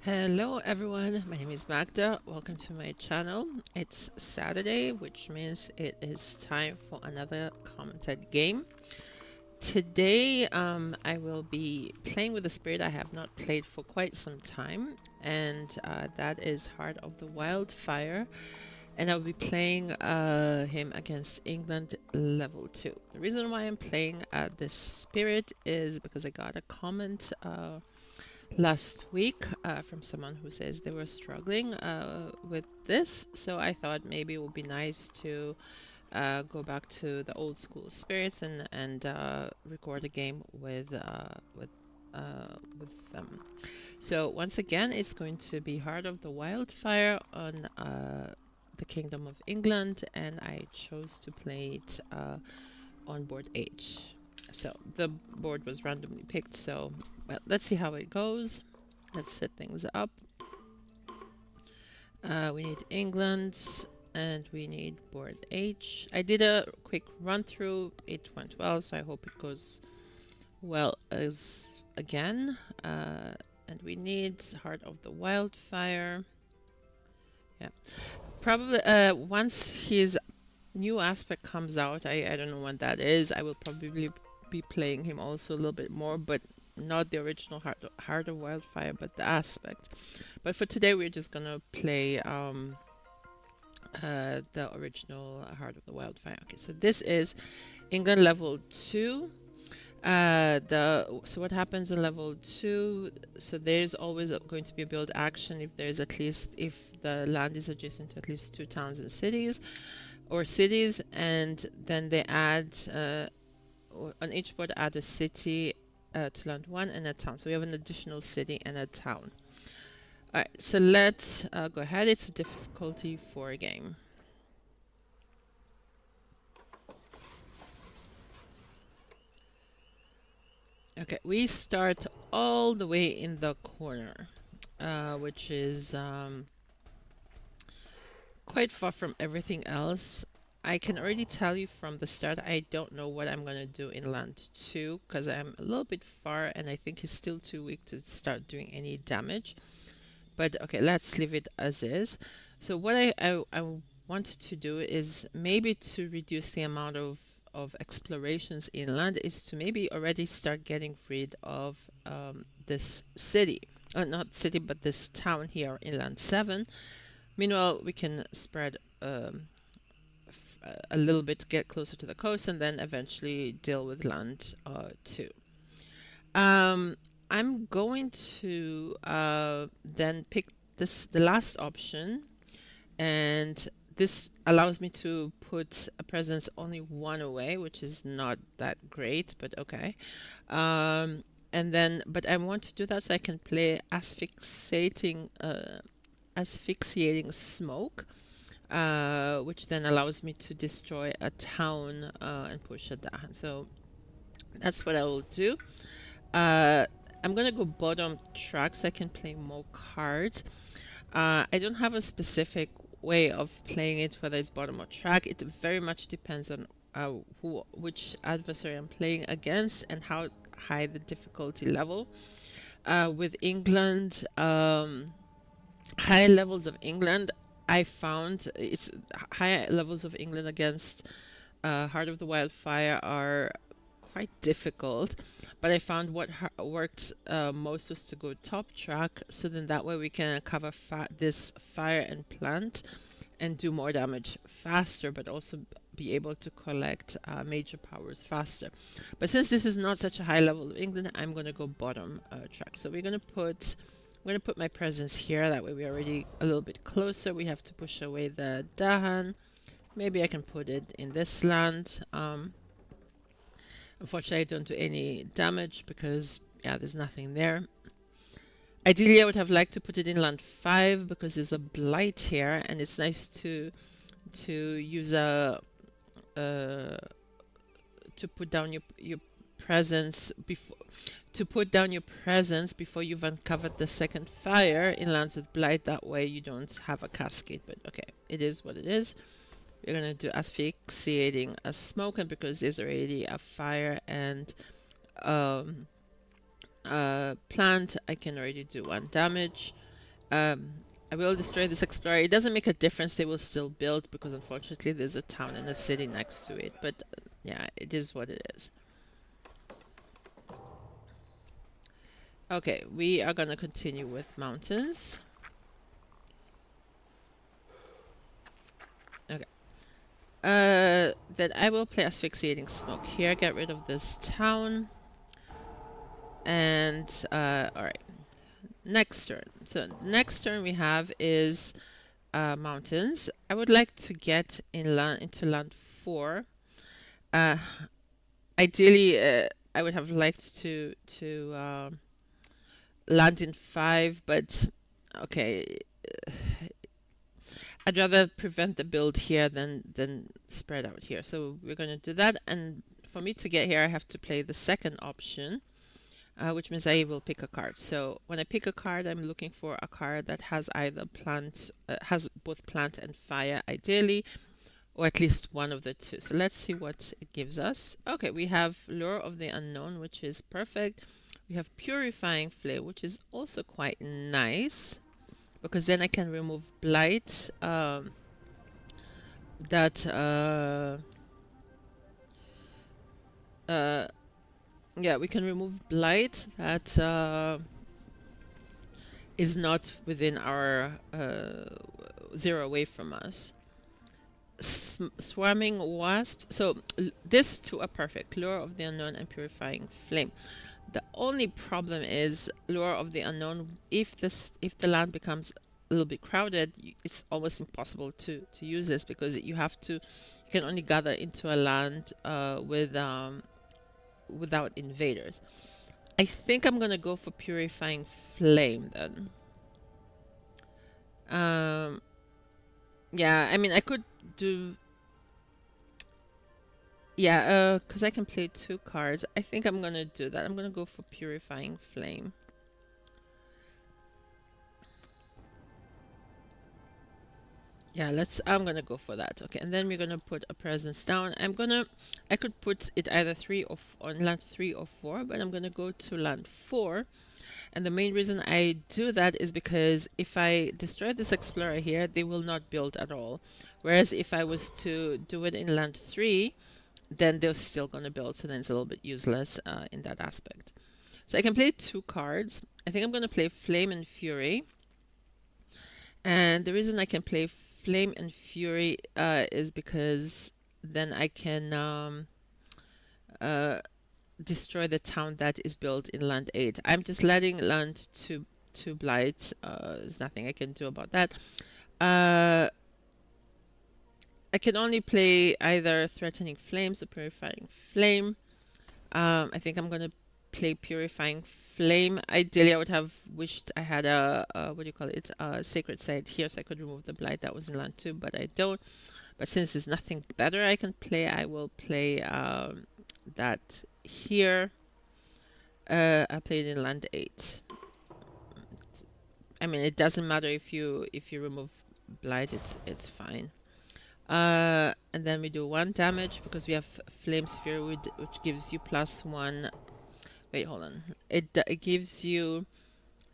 Hello everyone, my name is Magda. Welcome to my channel. It's Saturday, which means it is time for another commented game. Today, I will be playing with a spirit I have not played for quite some time, and that is Heart of the Wildfire. And I'll be playing him against England level 2. The reason why I'm playing this spirit is because I got a comment last week from someone who says they were struggling with this. So I thought maybe it would be nice to go back to the old school spirits and record a game with them. So once again, it's going to be Heart of the Wildfire on the Kingdom of England, and I chose to play it on board H. So the board was randomly picked, so well, let's see how it goes. Let's set things up. We need England and we need board H. I did a quick run through. It went well, so I hope it goes well as again. And we need Heart of the Wildfire. Yeah, probably once his new aspect comes out, I don't know when that is. I will probably be playing him also a little bit more, but not the original Heart of Wildfire, but the aspect. But for today, we're just gonna play the original Heart of the Wildfire. Okay, so this is England level 2. So what happens in level 2? So there's always going to be a build action if the land is adjacent to at least 2 towns and cities, and then they add on each board add a city to land 1 and a town. So we have an additional city and a town. All right, so let's go ahead. It's a difficulty 4 game. Okay, we start all the way in the corner, which is quite far from everything else. I can already tell you from the start, I don't know what I'm going to do in land 2 because I'm a little bit far and I think he's still too weak to start doing any damage. But okay, let's leave it as is. So what I want to do is maybe to reduce the amount of explorations inland is to maybe already start getting rid of this city. Not city, but this town here in land 7. Meanwhile, we can spread a little bit, get closer to the coast, and then eventually deal with land 2. I'm going to then pick the last option, and this allows me to put a presence only 1 away, which is not that great, but okay. But I want to do that so I can play asphyxiating smoke, which then allows me to destroy a town and push it down. So that's what I will do. I'm gonna go bottom track so I can play more cards. I don't have a specific way of playing it, whether it's bottom or track. It very much depends on which adversary I'm playing against and how high the difficulty level. With England, high levels of England, I found it's high levels of England against Heart of the Wildfire are quite difficult, but I found what worked most was to go top track, so then that way we can cover this fire and plant and do more damage faster, but also be able to collect major powers faster. But since this is not such a high level of England, I'm going to go bottom track. So I'm going to put my presence here. That way we're already a little bit closer. We have to push away the Dahan. Maybe I can put it in this land. Unfortunately, I don't do any damage because, yeah, there's nothing there. Ideally, I would have liked to put it in land 5 because there's a blight here, and it's nice to use to put down your presence before you've uncovered the second fire in lands with blight. That way, you don't have a cascade. But okay, it is what it is. We're gonna do asphyxiating a smoke, and because there's already a fire and plant, I can already do 1 damage. Um, I will destroy this explorer. It doesn't make a difference. They will still build because unfortunately there's a town and a city next to it. But yeah, it is what it is. Okay, we are gonna continue with mountains. Okay. Then I will play asphyxiating smoke here. Get rid of this town. And all right. Next turn. So next turn we have is mountains. I would like to get into land 4. Uh, Ideally, I would have liked to land in 5, but okay, I'd rather prevent the build here than spread out here. So we're going to do that, and for me to get here, I have to play the second option, which means I will pick a card. So when I pick a card, I'm looking for a card that has either has both plant and fire, ideally, or at least one of the two. So let's see what it gives us. Okay, we have Lure of the Unknown, which is perfect. We have Purifying Flame, which is also quite nice because then I can remove Blight. That yeah, we can remove Blight that is not within our 0 away from us. Swarming wasps. So this two are perfect. Lure of the Unknown and Purifying Flame. The only problem is Lure of the Unknown. If the land becomes a little bit crowded, it's almost impossible to use this because you can only gather into a land without invaders. I think I'm gonna go for Purifying Flame then. Yeah, I mean I could do. Yeah, because I can play 2 cards. I think I'm gonna do that. I'm gonna go for Purifying Flame. Yeah, I'm gonna go for that. Okay, and then we're gonna put a presence down. I could put it either on land 3 or 4, but I'm gonna go to land 4. And the main reason I do that is because if I destroy this explorer here, they will not build at all. Whereas if I was to do it in land 3, then they're still going to build, so then it's a little bit useless in that aspect. So I can play 2 cards. I think I'm going to play Flame and Fury. And the reason I can play Flame and Fury is because then I can destroy the town that is built in land 8. I'm just letting land to blight. There's nothing I can do about that. I can only play either Threatening Flames or Purifying Flame. I think I'm gonna play Purifying Flame. Ideally, I would have wished I had a what do you call it? A Sacred Site here, so I could remove the blight that was in land 2, but I don't. But since there's nothing better I can play, I will play that here. I played in land 8. I mean, it doesn't matter if you remove blight. It's fine. And then we do 1 damage because we have Flame Sphere, which gives you +1. Wait, hold on. It gives you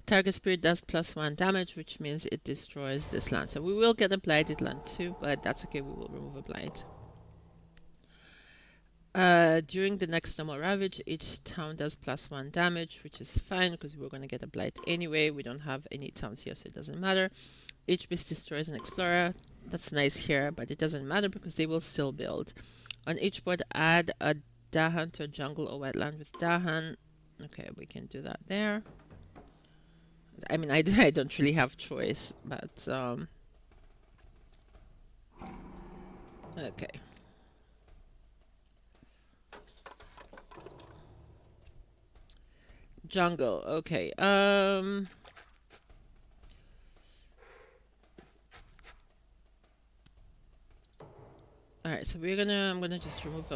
target spirit does +1 damage, which means it destroys this land. So we will get a blighted land too, but that's okay. We will remove a blight. During the next normal ravage, each town does +1 damage, which is fine because we're going to get a blight anyway. We don't have any towns here, so it doesn't matter. Each beast destroys an explorer. That's nice here, but it doesn't matter because they will still build. On each board, add a Dahan to a jungle or wetland with Dahan. Okay, we can do that there. I mean, I don't really have choice, but okay. Jungle, okay. Alright, so I'm gonna just remove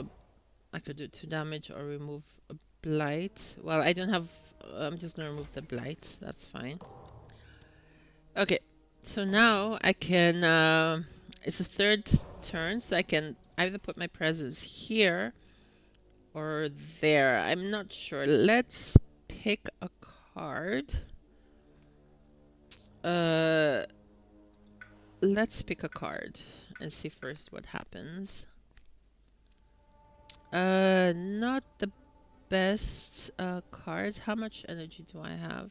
I could do 2 damage or remove a blight. Well, I don't have, I'm just gonna remove the blight, that's fine. Okay, so now I can, it's a 3rd turn, so I can either put my presence here or there. I'm not sure. Let's pick a card. Uh, let's pick a card and see first what happens. Not the best cards. How much energy do I have?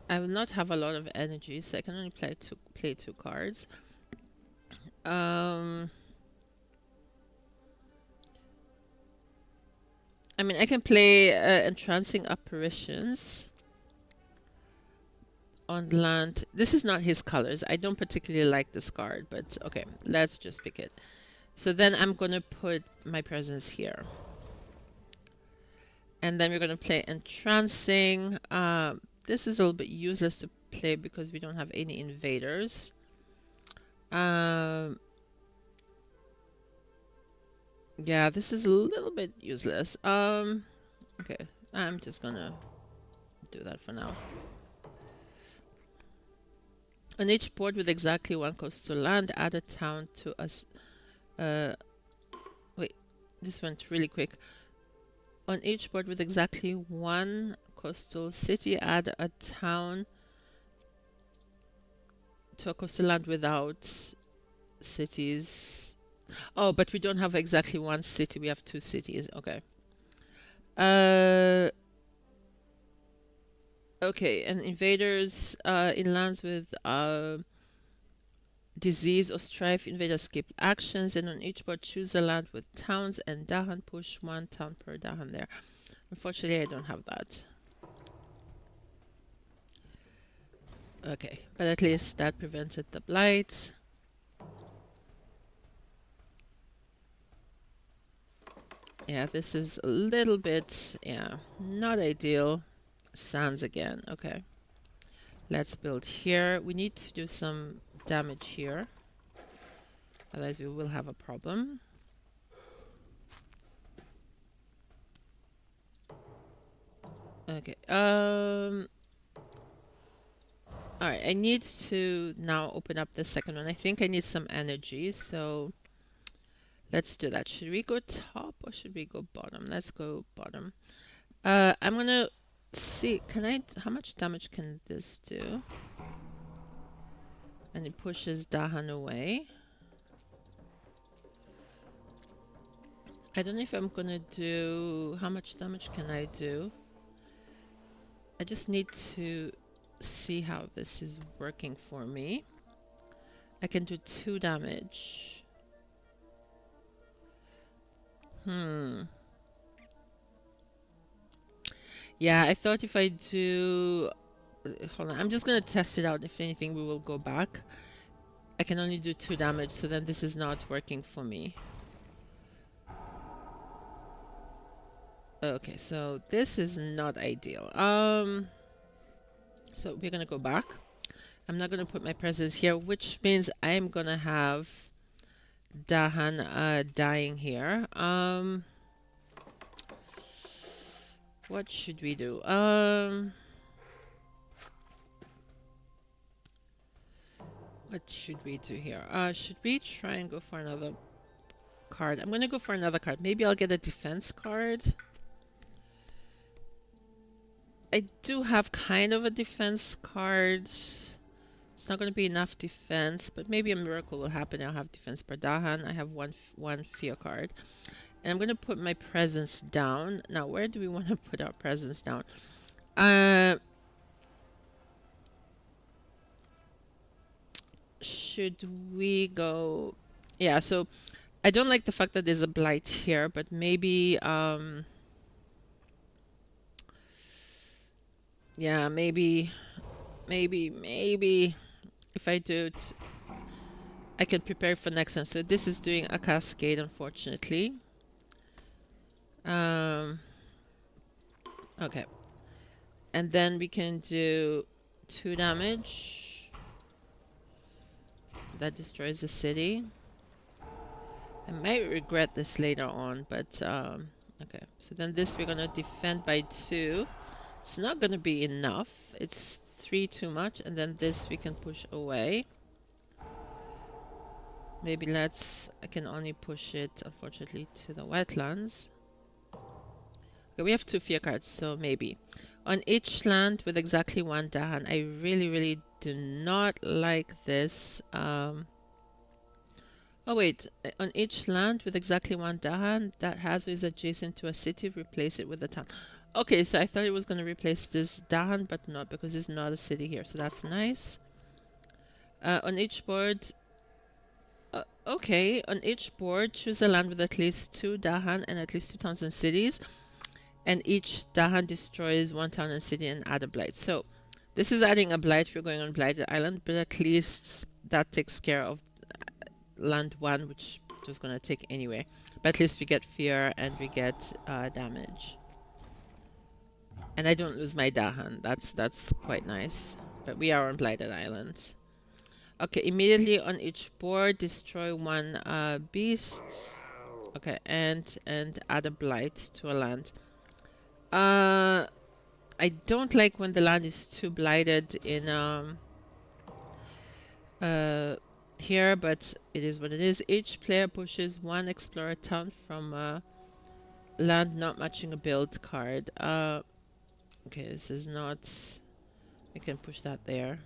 I will not have a lot of energy, so I can only play two cards. I mean, I can play entrancing apparitions on land. This is not his colors. I don't particularly like this card, but okay, let's just pick it. So then I'm gonna put my presence here. And then we're gonna play entrancing. This is a little bit useless to play because we don't have any invaders. Yeah, this is a little bit useless. Okay, I'm just gonna do that for now. On each board with exactly one coastal land, add a town to us. Wait, this went really quick. On each board with exactly one coastal city, add a town to a coastal land without cities. Oh, but we don't have exactly one city. We have two cities. Okay. Okay, and invaders in lands with disease or strife, invaders skip actions, and on each board choose a land with towns and Dahan. Push one town per Dahan there. Unfortunately, I don't have that. Okay, but at least that prevented the blight. Yeah, this is a little bit, yeah, not ideal. Sands again. Okay. Let's build here. We need to do some damage here. Otherwise we will have a problem. Okay. Alright, I need to now open up the second one. I think I need some energy, so let's do that. Should we go top or should we go bottom? Let's go bottom. I'm gonna see, how much damage can this do? And it pushes Dahan away. I don't know if I'm gonna do, how much damage can I do? I just need to see how this is working for me. I can do 2 damage. Yeah, I thought if I do... Hold on, I'm just gonna test it out. If anything, we will go back. I can only do 2 damage, so then this is not working for me. Okay, so this is not ideal. So we're gonna go back. I'm not gonna put my presence here, which means I'm gonna have Dahan dying here. What should we do? What should we do here? Should we try and go for another card? I'm gonna go for another card. Maybe I'll get a defense card. I do have kind of a defense card. It's not going to be enough defense, but maybe a miracle will happen. I'll have defense per Dahan. I have one fear card. And I'm going to put my presence down. Now, where do we want to put our presence down? Should we go... Yeah, so I don't like the fact that there's a blight here, but maybe... Yeah, maybe if I do it, I can prepare for next time. So this is doing a cascade, unfortunately. Okay. And then we can do 2 damage. That destroys the city. I might regret this later on, but okay. So then this we're gonna defend by 2. It's not gonna be enough. It's 3 too much, and then this we can push away. Maybe I can only push it, unfortunately, to the wetlands. Okay, we have 2 fear cards, so maybe. On each land with exactly one dahan. I really, really do not like this. Oh wait, on each land with exactly one dahan that has or is adjacent to a city, replace it with a town. Okay, so I thought it was going to replace this dahan, but not, because it's not a city here, so that's nice. On each board, okay, on each board, choose a land with at least 2 dahan and at least 2 towns and cities, and each dahan destroys 1 town and city and add a blight. So this is adding a blight. We're going on Blighted Island, but at least that takes care of land 1, which it was going to take anyway. But at least we get fear and we get damage. And I don't lose my dahan. That's quite nice. But we are on Blighted Island. Okay, immediately on each board, destroy 1 beast. Okay, and add a blight to a land. I don't like when the land is too blighted in here, but it is what it is. Each player pushes 1 explorer town from a land not matching a build card. Okay, this is not... I can push that there.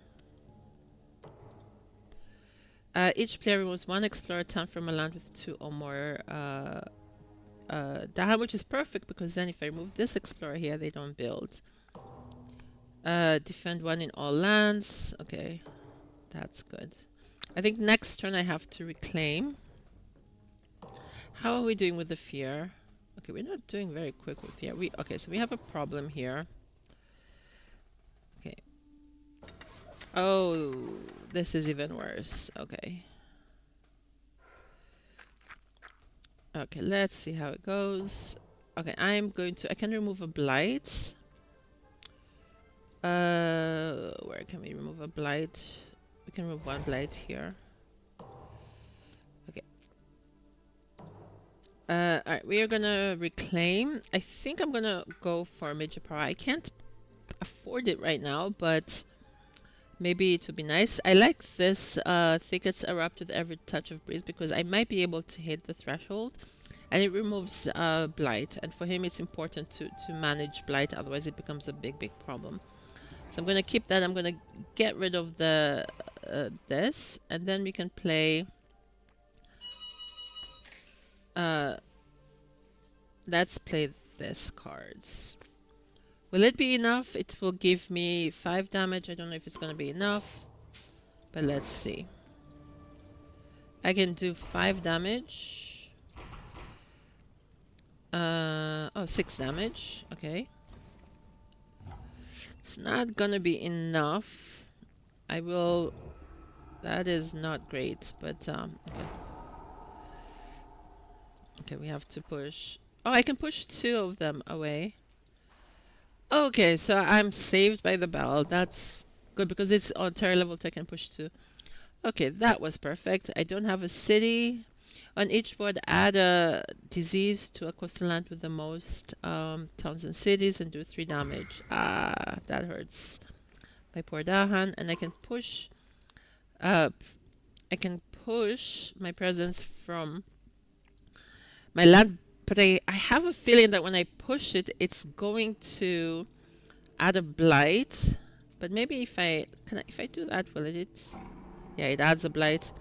Each player removes 1 explorer town from a land with 2 or more dahan, which is perfect, because then if I remove this explorer here, they don't build. Defend 1 in all lands. Okay, that's good. I think next turn I have to reclaim. How are we doing with the fear? Okay, we're not doing very quick with fear. Okay, so we have a problem here. Okay. Oh, this is even worse. Okay. Okay, let's see how it goes. Okay, I can remove a blight. Where can we remove a blight? We can remove 1 blight here. Okay. Alright, we are gonna reclaim. I think I'm gonna go for major power. I can't afford it right now, but maybe it would be nice. I like this thickets erupt with every touch of breeze, because I might be able to hit the threshold, and it removes blight. And for him, it's important to manage blight, otherwise it becomes a big problem. So I'm gonna keep that. I'm gonna get rid of the this, and then we can play. Let's play this cards. Will it be enough? It will give me 5 damage. I don't know if it's gonna be enough, but let's see. I can do 5 damage. Oh, 6 damage. Okay. It's not gonna be enough. I will... That is not great, but okay. Okay, we have to push... Oh, I can push 2 of them away. Okay, so I'm saved by the bell. That's good, because it's on terror level 2, I can push 2. Okay, that was perfect. I don't have a city. On each board, add a disease to a coastal land with the most towns and cities and do 3 damage. Ah, that hurts. My poor Dahan. And I can push my presence from my land, but I have a feeling that when I push it, it's going to add a blight. But maybe if I do that, will it? Yeah, it adds a blight.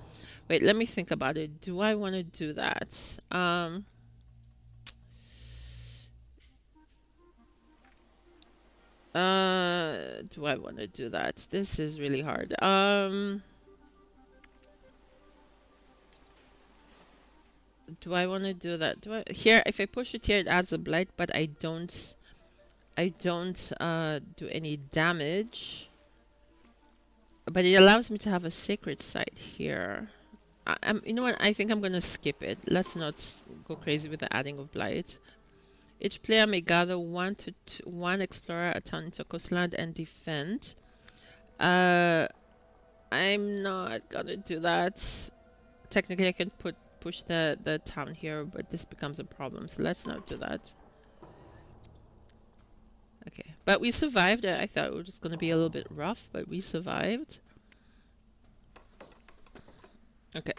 Wait, let me think about it. Do I want to do that? Do I want to do that? This is really hard. Do I want to do that? Here, if I push it here, it adds a blight, but I don't do any damage. But it allows me to have a sacred site here. You know what? I think I'm gonna skip it. Let's not go crazy with the adding of blight. Each player may gather 1 to 1 explorer a town into a coastland and defend. I'm not gonna do that. Technically, I can push the town here, but this becomes a problem. So let's not do that. Okay, but we survived. I thought it was just gonna be a little bit rough, but we survived. Okay.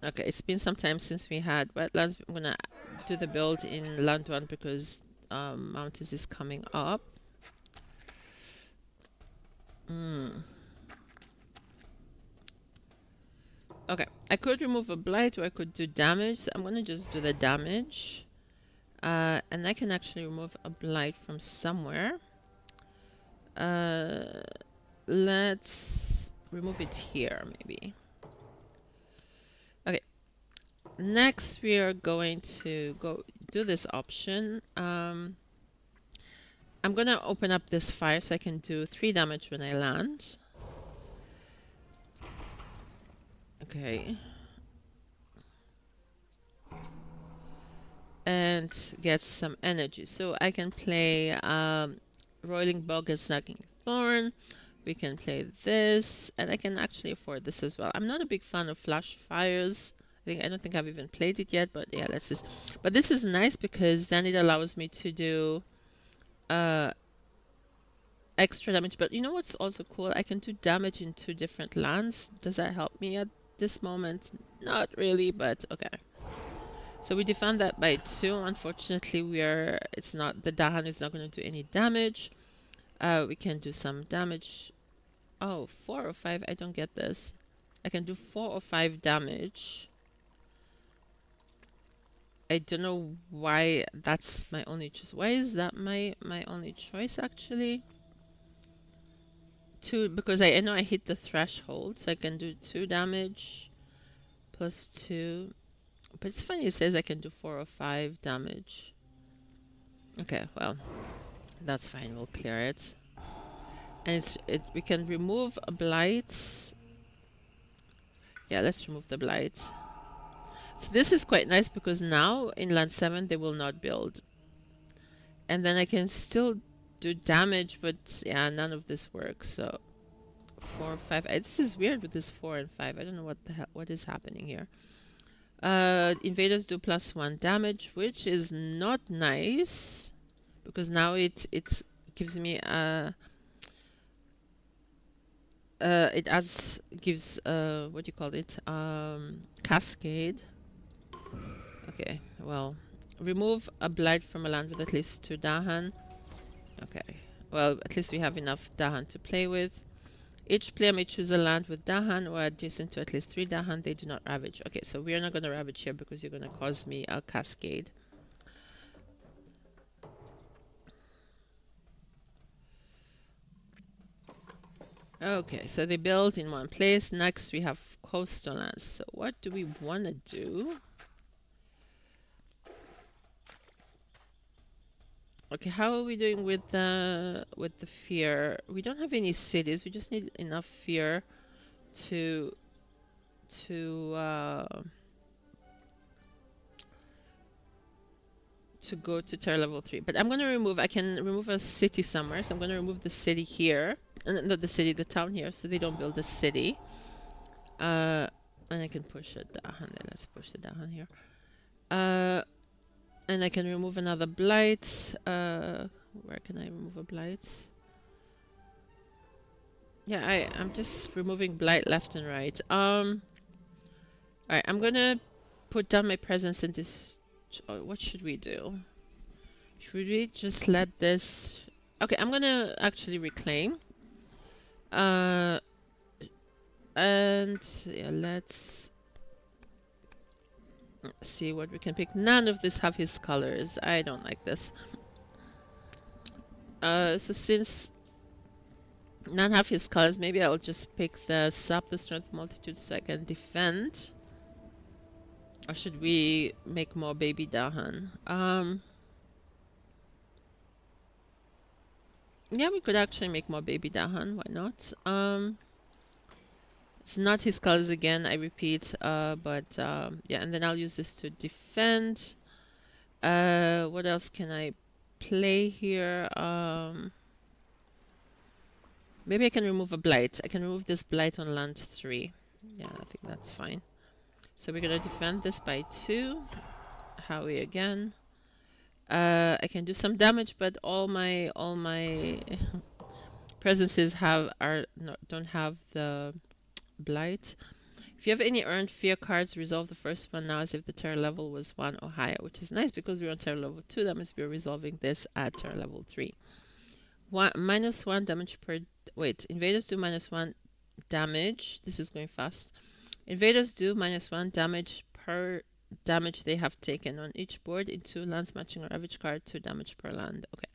Okay, it's been some time since we had wetlands. I'm gonna do the build in land one because mountains is coming up. Mm. Okay, I could remove a blight or I could do damage. So I'm gonna just do the damage. And I can actually remove a blight from somewhere. Uh, let's remove it here, maybe. Okay, next we are going to go do this option. I'm gonna open up this fire so I can do 3 damage when I land. Okay. And get some energy. So I can play Roiling Bog and Snagging Thorn. We can play this, and I can actually afford this as well. I'm not a big fan of flash fires. I don't think I've even played it yet, but yeah, let's just. But this is nice because then it allows me to do uh, extra damage. But you know what's also cool? I can do damage in 2 different lands. Does that help me at this moment? Not really, but okay. So we defend that by 2. Unfortunately, it's not, the Dahan is not going to do any damage. We can do some damage. Oh, 4 or 5, I don't get this. I can do 4 or 5 damage. I don't know why that's my only choice. Why is that my only choice actually? 2, because I know I hit the threshold, so I can do 2 damage plus 2. But it's funny, it says I can do 4 or 5 damage. Okay, well, that's fine, we'll clear it. And we can remove a blight. Yeah, let's remove the blight. So this is quite nice because now in land 7 they will not build. And then I can still do damage, but yeah, none of this works. So 4, 5. This is weird with this 4 and 5. I don't know what is happening here. Invaders do +1 damage, which is not nice because now it gives me gives what do you call it, cascade. Okay, well, remove a blight from a land with at least 2 Dahan. Okay, well, at least we have enough Dahan to play with. Each player may choose a land with Dahan or adjacent to at least 3 Dahan. They do not ravage. Okay, so we are not going to ravage here because you're going to cause me a cascade. Okay, so they build in one place. Next, we have coastal lands. So what do we want to do? Okay, how are we doing with the fear? We don't have any cities. We just need enough fear to go to tier level 3. But I'm gonna remove. I can remove a city somewhere. So I'm gonna remove the city here, and not the city, the town here, so they don't build a city. And I can push it down. Let's push it down here. And I can remove another blight. Where can I remove a blight? Yeah, I'm just removing blight left and right. Alright, I'm gonna put down my presence in this. What should we do? Should we just let this? Okay, I'm gonna actually reclaim. And yeah, let's see what we can pick. None of this have his colors. I don't like this. So since none have his colors, maybe I'll just pick the sap, the strength multitude, so I can defend. Or should we make more baby Dahan? Yeah, we could actually make more baby Dahan. Why not? It's not his colors again, I repeat. But yeah, and then I'll use this to defend. What else can I play here? Maybe I can remove a blight. I can remove this blight on land 3. Yeah, I think that's fine. So we're gonna defend this by 2. Howie again. I can do some damage, but all my presences don't have the blight. If you have any earned fear cards, resolve the first one now as if the terror level was 1 or higher, which is nice because we're on terror level 2. That means we're resolving this at terror level 3. -1 damage per... Wait, invaders do -1 damage. This is going fast. Invaders do -1 damage per damage they have taken on each board in 2 lands matching a ravage card, 2 damage per land. Okay,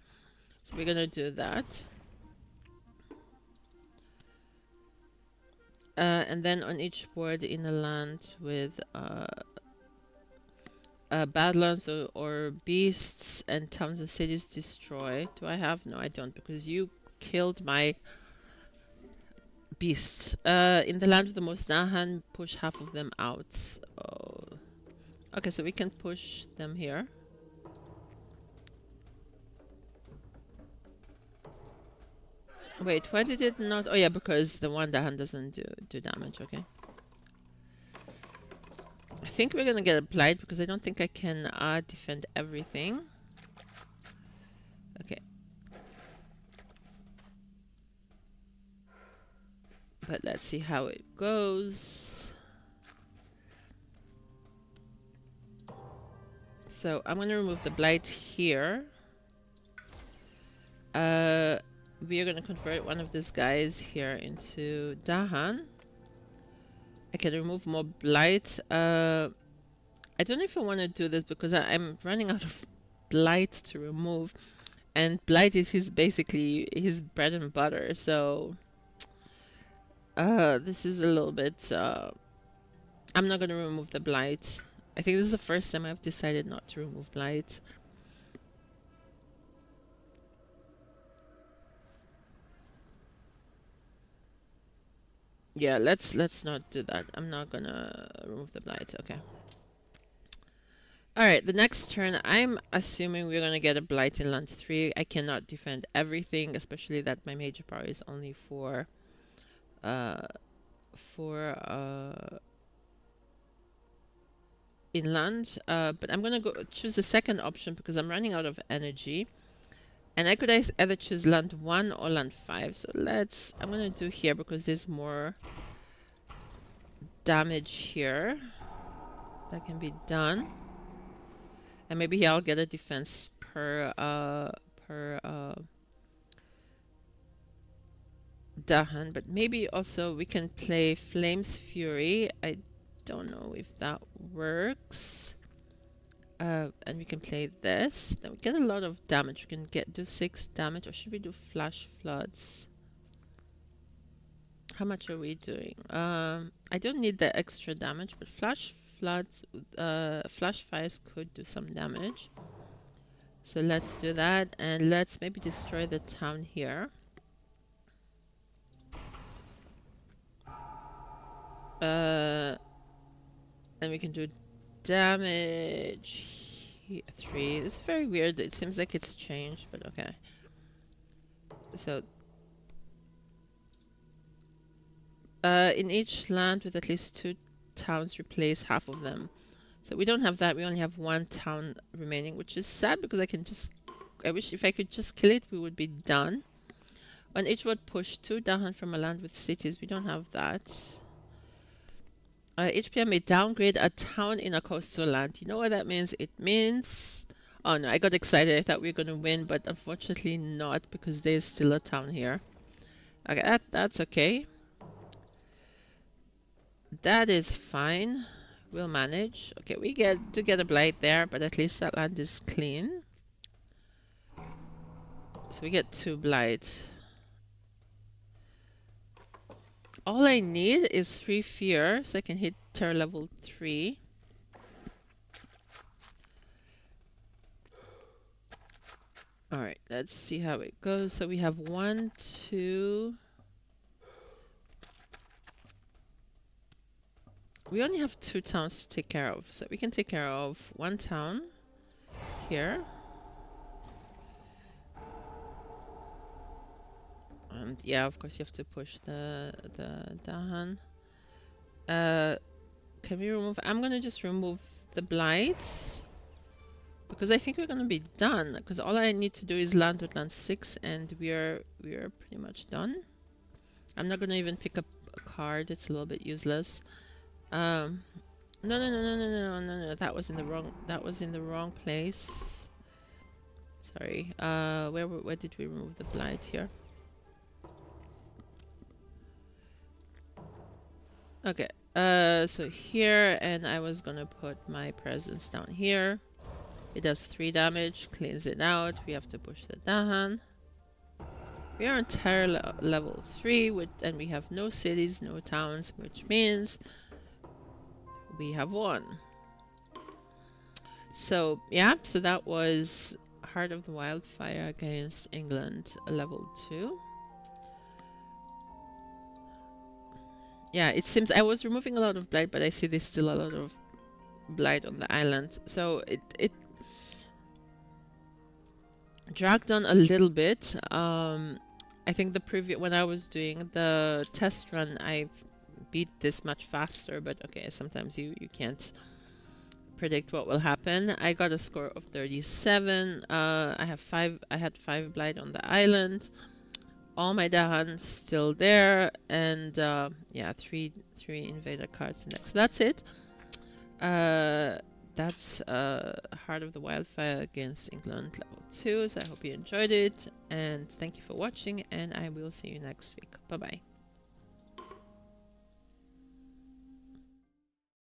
so we're gonna do that. And then on each board in a land with badlands or beasts and towns and cities destroy. Do I have? No, I don't, because you killed my beasts. In the land with the most Dahan, push half of them out. Oh. Okay, so we can push them here. Wait, why did it not? Oh yeah, because the one Dahan doesn't do damage. Okay. I think we're gonna get a blight because I don't think I can defend everything. Okay. But let's see how it goes. So I'm gonna remove the blight here. We are gonna convert one of these guys here into Dahan. I can remove more blight. I don't know if I want to do this because I'm running out of blight to remove, and blight is basically his bread and butter. So this is a little bit. I'm not gonna remove the blight. I think this is the first time I've decided not to remove blight. Yeah, let's not do that. I'm not gonna remove the blight. Okay. Alright, the next turn, I'm assuming we're gonna get a blight in land 3. I cannot defend everything, especially that my major power is only for inland. But I'm gonna go choose the second option because I'm running out of energy. And I could either choose land 1 or land 5. So I'm gonna do here because there's more damage here that can be done. And maybe here I'll get a defense per Dahan, but maybe also we can play Flame's Fury. I don't know if that works. And we can play this. Then we get a lot of damage. We can do 6 damage, or should we do Flash Floods? How much are we doing? I don't need the extra damage, but Flash Floods, Flash Fires could do some damage. So let's do that, and let's maybe destroy the town here. And we can do damage 3. It's very weird. It seems like it's changed, but okay. So in each land with at least 2 towns, replace half of them. So we don't have that. We only have 1 town remaining, which is sad because I wish if I could just kill it, we would be done. On each word push 2 Dahan from a land with cities. We don't have that. Each player may downgrade a town in a coastal land. You know what that means? It means... Oh no, I got excited. I thought we were going to win, but unfortunately not, because there's still a town here. Okay, that's okay. That is fine. We'll manage. Okay, we get a blight there, but at least that land is clean. So we get 2 blight. All I need is 3 fear, so I can hit terror level 3. Alright, let's see how it goes. So we have 1, 2... We only have 2 towns to take care of, so we can take care of 1 town here. And yeah, of course you have to push the Dahan. Can we remove... I'm gonna just remove the blight, because I think we're gonna be done, because all I need to do is land with land 6 and we are pretty much done. I'm not gonna even pick up a card, it's a little bit useless. No, no, no, no, no, no, no, no. That was in the wrong. That was in the wrong place. Sorry. Where did we remove the blight here? Okay. So here, and I was gonna put my presence down here. It does 3 damage, cleans it out. We have to push the Dahan. We are on terror level 3, and we have no cities, no towns, which means we have won. So yeah, so that was Heart of the Wildfire against England, level 2. Yeah, it seems I was removing a lot of blight, but I see there's still a lot of blight on the island. So it dragged on a little bit. I think when I was doing the test run, I beat this much faster, but okay, sometimes you can't predict what will happen. I got a score of 37. I had 5 blight on the island. All my Dahan still there, and yeah, three invader cards next. So that's it. That's Heart of the Wildfire against England level 2. So I hope you enjoyed it, and thank you for watching, and I will see you next week. Bye bye.